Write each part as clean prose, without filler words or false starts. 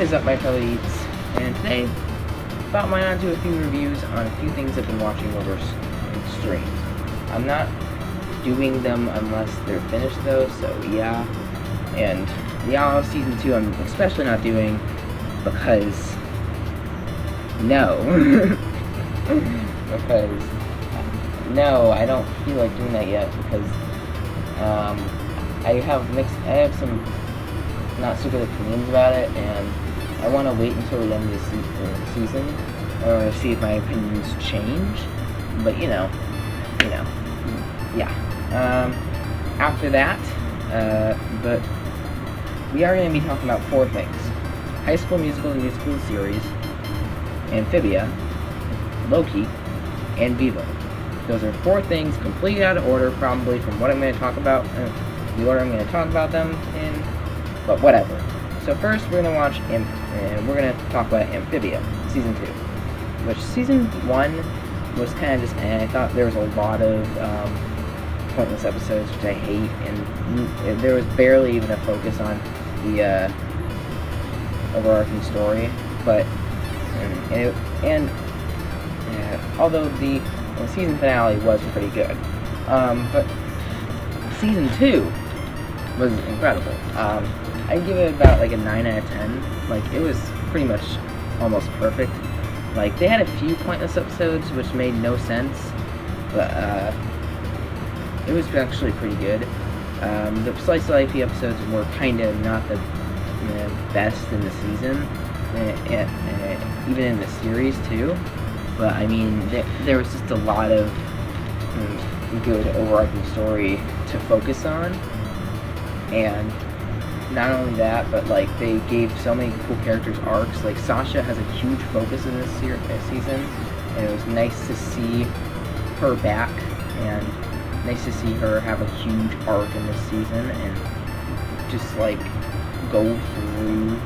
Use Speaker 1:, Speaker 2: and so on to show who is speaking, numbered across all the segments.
Speaker 1: What is up, my fellow eats? And today, thought why not do a few reviews on a few things I've been watching over streams. I'm not doing them unless they're finished though, so yeah. And the Outlaw Season 2 I'm especially not doing because because no, I don't feel like doing that yet because I have some not so good opinions about it, and I want to wait until the end of the season or see if my opinions change. But yeah. After that, but we are going to be talking about 4 things: High School Musical, the musical series, Amphibia, Loki, and Vivo. Those are 4 things completely out of order, probably from what I'm going to talk about, the order I'm going to talk about them in, but whatever. So first, we're going to watch, we're going to talk about Amphibia, Season 2, which Season 1 was kind of just, I thought there was a lot of pointless episodes, which I hate, and there was barely even a focus on the overarching story, but, although the season finale was pretty good, but Season 2 was incredible. I'd give it about like a 9 out of 10. Like, it was pretty much almost perfect. Like, they had a few pointless episodes which made no sense, but it was actually pretty good. The slice of life episodes were kind of not the best in the season, even in the series too. But I mean, there was just a lot of good overarching story to focus on, and not only that, but like they gave so many cool characters arcs. Like Sasha has a huge focus in this season, and it was nice to see her back, and nice to see her have a huge arc in this season, and just like go through.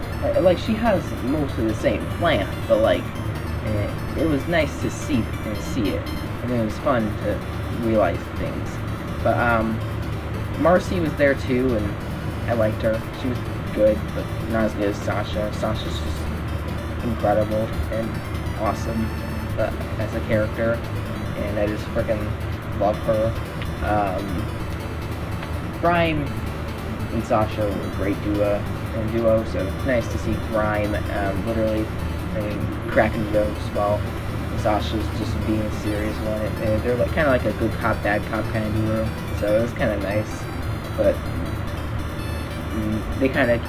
Speaker 1: Like she has mostly the same plan, but like it was nice to see it, and it was fun to realize things. But Marcy was there too, and I liked her. She was good, but not as good as Sasha. Sasha's just incredible and awesome as a character, and I just freaking love her. Grime and Sasha were a great duo, so it's nice to see Grime literally cracking jokes while Sasha's just being a serious one. And they're like, kind of like a good cop, bad cop kind of duo, so it was kind of nice. But they kind of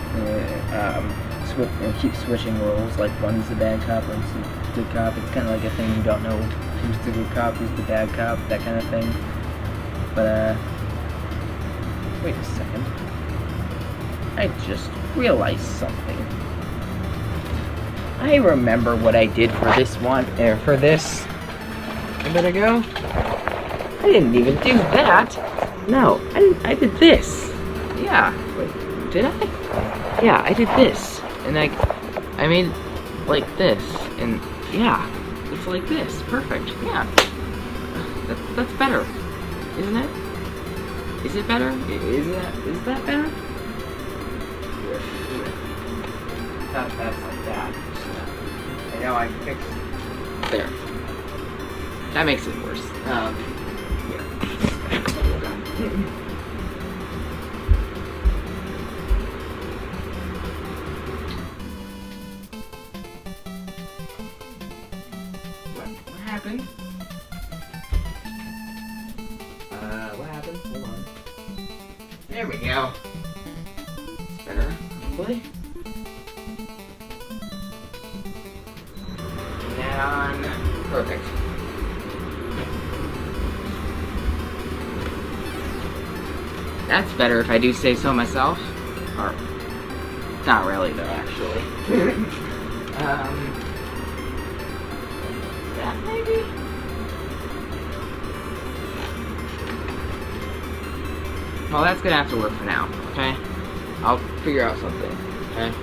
Speaker 1: keep switching roles. Like one's the bad cop, one's the good cop. It's kind of like a thing. You don't know who's the good cop, who's the bad cop, that kind of thing. But wait a second. I just realized something. I remember what I did for this one, for this a bit ago. I didn't even do that. No, I did this. Yeah. Wait, did I? Yeah, I did this. And I made like this. And yeah, it's like this. Perfect. Yeah. That's better. Isn't it? Is it better? Is that better? That's like that. I know I fixed there. That makes it worse. Yeah. What happened? What happened? Hold on. There we go. Better, hopefully. Perfect. That's better if I do say so myself. Or, not really though, actually. That maybe? Well, that's gonna have to work for now, okay? I'll figure out something, okay?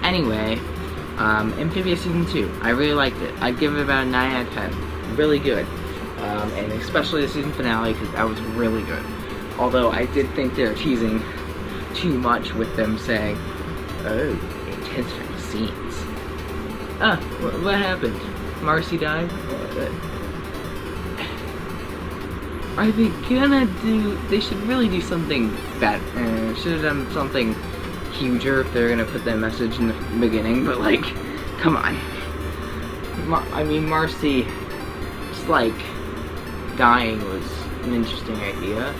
Speaker 1: Anyway, Amphibia Season 2, I really liked it. I'd give it about a 9 out of 10. Really good. And especially the season finale, because that was really good. Although I did think they were teasing too much with them saying, oh, intense scenes. What happened? Marcy died? Are they gonna do... They should really do something bad. Should have done something huger if they're gonna put that message in the beginning, but like, come on. I mean, Marcy, just like, dying was an interesting idea,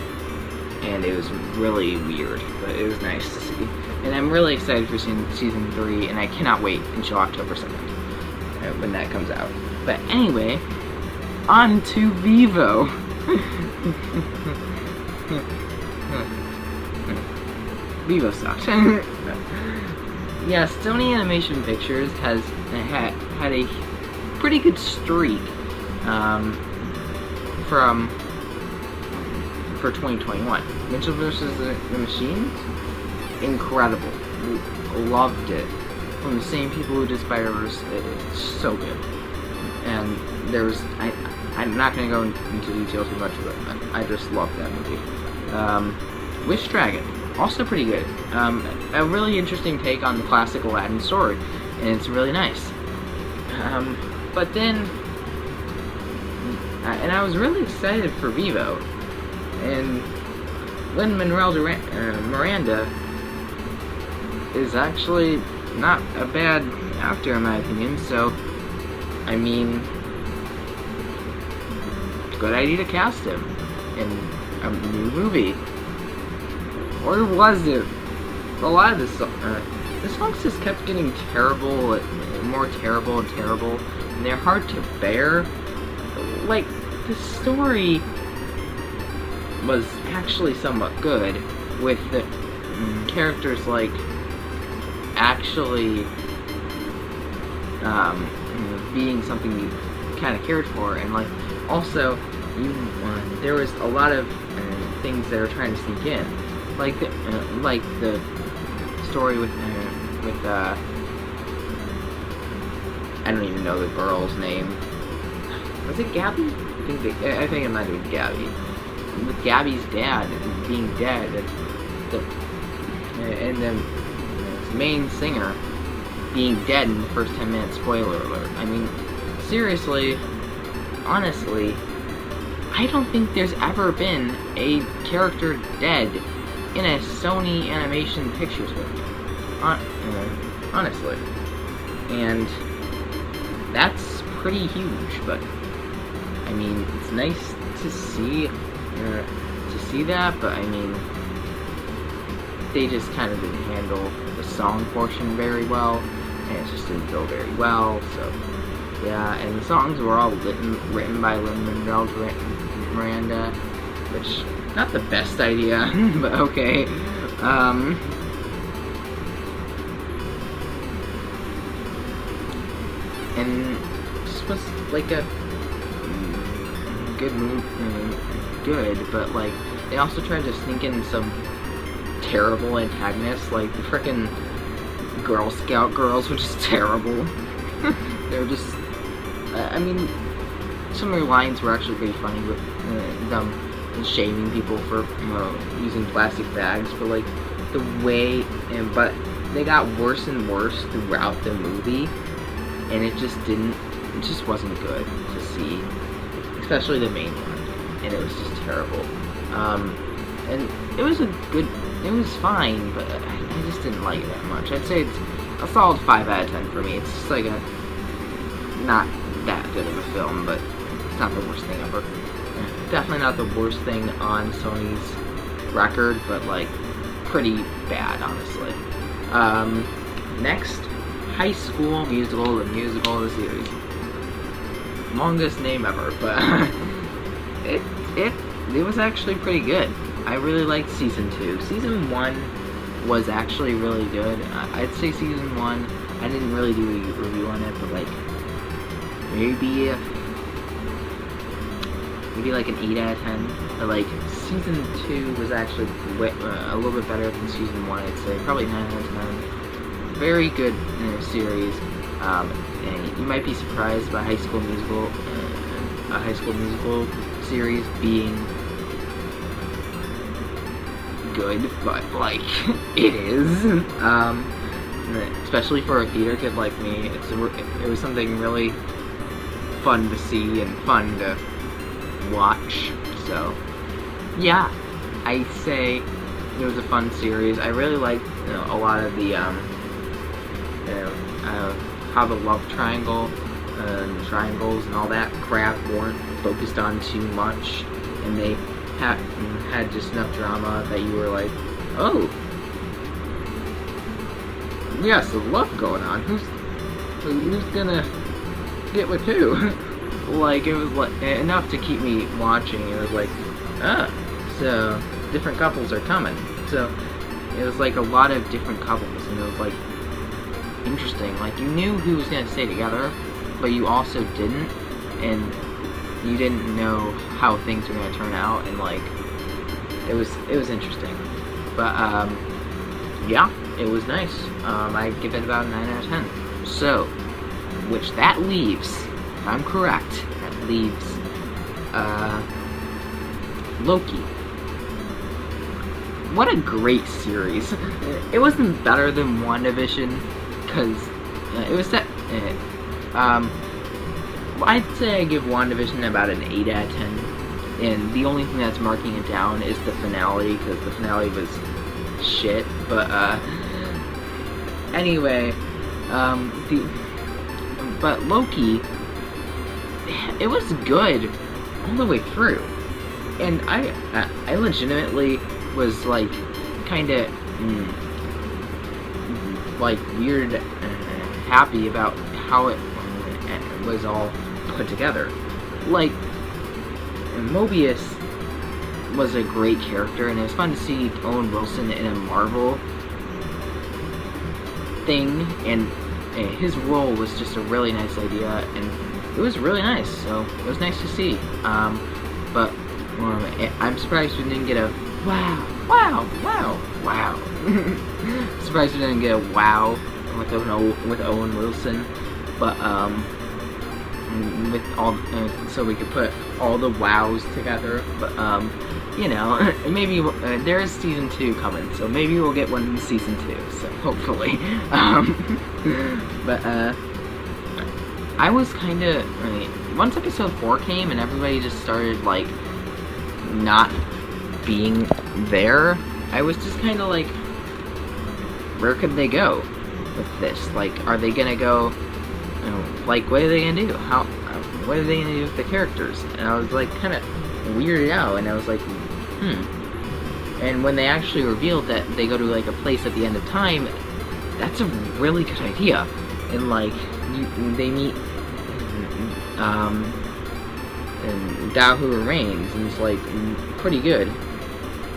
Speaker 1: and it was really weird, but it was nice to see. And I'm really excited for season 3, and I cannot wait until October 2nd, when that comes out. But anyway, on to Vivo. Vivo sucks. Yeah, Sony Animation Pictures has had a pretty good streak for 2021. Mitchell vs. the Machines, incredible. Loved it. From the same people who did Spider-Verse. It's so good. And there was I'm not going to go into detail too much, but I just loved that movie. Wish Dragon, also pretty good. A really interesting take on the classic Aladdin story, and it's really nice. But then, and I was really excited for Vivo, and Lin-Manuel Miranda is actually not a bad actor in my opinion, so, I mean, good idea to cast him in a new movie. Or was it? A lot of the songs just kept getting terrible, more terrible and terrible, and they're hard to bear. Like, the story was actually somewhat good, with the characters, like, actually being something you kind of cared for, and, like, also, there was a lot of things they were trying to sneak in, like the story with I don't even know the girl's name. Was it Gabby? I think it might have been Gabby. With Gabby's dad being dead, and the main singer being dead in the first 10 minutes. Spoiler alert. I mean, seriously, honestly, I don't think there's ever been a character dead in a Sony Animation Pictures movie. Honestly. And that's pretty huge, but I mean, it's nice to see that, but I mean, they just kind of didn't handle the song portion very well, and it just didn't go very well, so yeah, and the songs were all written by Lin-Manuel Miranda, which, not the best idea, but okay. And this was like a good move, but like, they also tried to sneak in some terrible antagonists, like the frickin' Girl Scout girls, which is terrible. They're just, I mean, some of their lines were actually pretty funny with them shaming people for using plastic bags, but like the way, but they got worse and worse throughout the movie, and it just wasn't good to see, especially the main one, and it was just terrible. And it was fine, but I just didn't like it that much. I'd say it's a solid 5 out of 10 for me. It's just like a not that good of a film, but it's not the worst thing ever. Definitely not the worst thing on Sony's record, but like pretty bad, honestly. Next, High School Musical, the musical of the series. Longest name ever, but it was actually pretty good. I really liked season 2. Season 1 was actually really good. I'd say season 1, I didn't really do a review on it, but like maybe like an 8 out of 10. But like season 2 was actually a little bit better than season 1. I'd say probably 9 out of 10. Very good series. And you might be surprised by High School Musical, a High School Musical series being good, but like it is. especially for a theater kid like me. It was something really fun to see and fun to watch. So yeah, I say it was a fun series. I really liked a lot of the how the love triangle and triangles and all that crap weren't focused on too much, and they had just enough drama that you were like, oh, yes, the love going on. Who's gonna get with who? Like, it was like enough to keep me watching. It was like, so different couples are coming. So it was like a lot of different couples, and it was like interesting. Like, you knew who was gonna stay together, but you also didn't, and you didn't know how things were gonna turn out, and like it was interesting. But yeah, it was nice. I give it about a 9 out of 10. So, which that leaves, if I'm correct, that leaves Loki. What a great series. It wasn't better than WandaVision, because it was set. I'd say I give WandaVision about an 8 out of 10. And the only thing that's marking it down is the finale, because the finale was shit. But anyway, but Loki, it was good all the way through, and I legitimately was like kind of like weird happy about how it was all put together. Like, Mobius was a great character, and it was fun to see Owen Wilson in a Marvel thing, and his role was just a really nice idea, and it was really nice, so it was nice to see. But I'm surprised we didn't get a wow. Surprised we didn't get a wow with Owen Wilson, but with all so we could put all the wows together. But you know, maybe there is season 2 coming, so maybe we'll get one in season 2. So hopefully, but I was kind of once episode 4 came and everybody just started like not being there, I was just kind of like, where could they go with this? Like, are they gonna go? Like, what are they gonna do? What are they gonna do with the characters? And I was like, kind of weirded out, and I was like, And when they actually revealed that they go to like a place at the end of time, that's a really good idea. And like, they meet and Thou Who Remains, and it's like pretty good.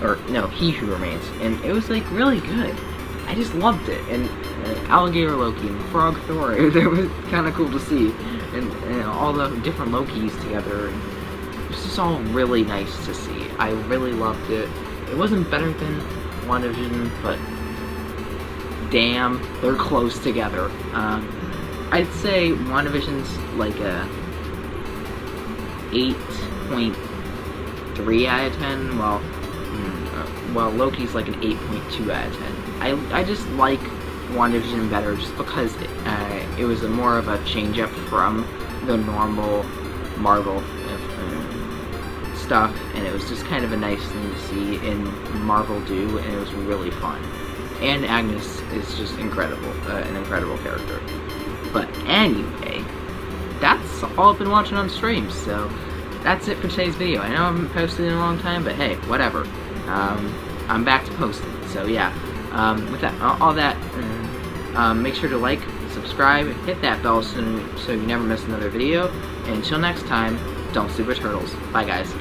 Speaker 1: Or no, He Who Remains, and it was like really good. I just loved it, and Alligator Loki and Frog Thor, it was kind of cool to see, and all the different Lokis together, and it was just all really nice to see. I really loved it. It wasn't better than WandaVision, but damn, they're close together. I'd say WandaVision's like a 8.3 out of 10, while Loki's like an 8.2 out of 10. I just like WandaVision better just because it was more of a change up from the normal Marvel stuff, and it was just kind of a nice thing to see in Marvel do, and it was really fun. And Agnes is just incredible, an incredible character. But anyway, that's all I've been watching on stream, so that's it for today's video. I know I haven't posted in a long time, but hey, whatever. I'm back to posting, so yeah. With that, all that, make sure to like, subscribe, hit that bell so you never miss another video. And until next time, don't sleep with turtles. Bye, guys.